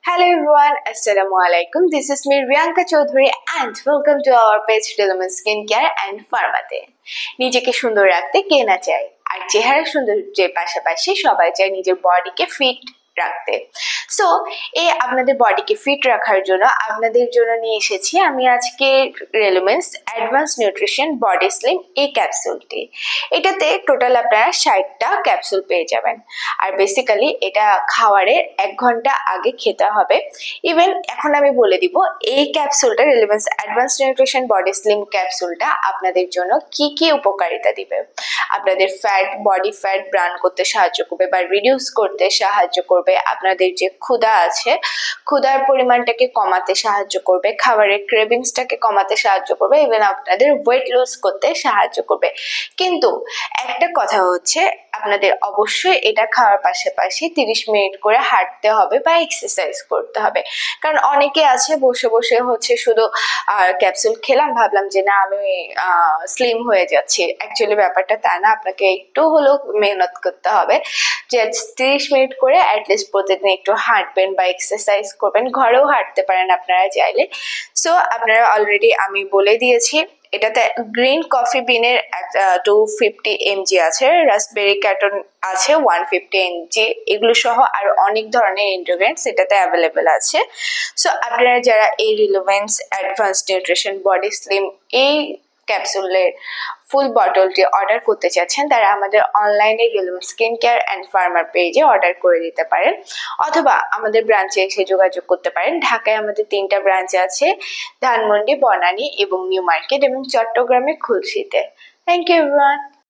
Hello everyone, Assalamualaikum. This is me Riyanka Chaudhary and welcome to our page Development Skincare and Pharmaতে। নিজেকে সুন্দর রাখতে কে না চায়, আর চেহারা সৌন্দর্যের পাশাপাশি সবাই চায় নিজের বডিকে ফিট রাখতে। সো এই আপনাদের বডিকে ফিট রাখার জন্য আপনাদের জন্য নিয়ে এসেছি আমি আজকে রেলুমেন্স অ্যাডভান্স নিউট্রিশন বডি স্লিম এই ক্যাপসুলটি। এটাতে টোটাল আপনারা 60টা ক্যাপসুল পেয়ে যাবেন, আর বেসিক্যালি এটা খাওয়ারের 1 ঘন্টা আগে খেতে হবে। ইভেন এখন আমি বলে দিব এই ক্যাপসুলটা রেলুমেন্স অ্যাডভান্স নিউট্রিশন বডি স্লিম ক্যাপসুলটা আপনাদের জন্য কি কি উপকারিতা দিবে। আপনাদের বডি ফ্যাট বার্ন করতে সাহায্য করবে বা রিডিউস করতে সাহায্য করবে, আপনাদের যে ক্ষুধা আছে ক্ষুধার পরিমাণটাকে কমাতে সাহায্য করবে, খাবারের ক্রেভিংসটাকে কমাতে সাহায্য করবে, ইভেন আপনাদের ওয়েট লুজ করতে সাহায্য করবে। কিন্তু একটা কথা হচ্ছে আপনাদের অবশ্যই এটা খাওয়ার পাশাপাশি 30 মিনিট করে হাঁটতে হবে বা এক্সারসাইজ করতে হবে। কারণ অনেকে আছে বসে বসে হচ্ছে শুধু ক্যাপসুল খেলাম, ভাবলাম যে না আমি স্লিম হয়ে যাচ্ছি। অ্যাকচুয়ালি ব্যাপারটা তা না, আপনাকে একটু হলেও মেহনত করতে হবে। যে 30 মিনিট করে অ্যাটলিস্ট প্রতিদিন একটু হাঁটবেন বা এক্সারসাইজ করবেন, ঘরেও হাঁটতে পারেন আপনারা চাইলে। সো আপনারা অলরেডি আমি বলে দিয়েছি এটাতে গ্রিন কফি বিনের 250 mg আছে, রাসবেরি ক্যাটন আছে 150 mg, এগুলো সহ আরো অনেক ধরনের ইনগ্রেডিয়েন্টস এটাতে অ্যাভেলেবেল আছে। সো আপনারা যারা এই relevance advance nutrition body slim এই ক্যাপসুলের ফুল বটলটি অর্ডার করতে চাচ্ছেন তারা আমাদের অনলাইনে relevance skin care and farmer পেজে অর্ডার করে দিতে পারেন, অথবা আমাদের ব্রাঞ্চে এসে যোগাযোগ করতে পারেন। ঢাকায় আমাদের 3টা ব্রাঞ্চ আছে, ধানমন্ডি, বনানী এবং নিউ মার্কেট, এবং চট্টগ্রামে খুলশীতে। Thank you everyone.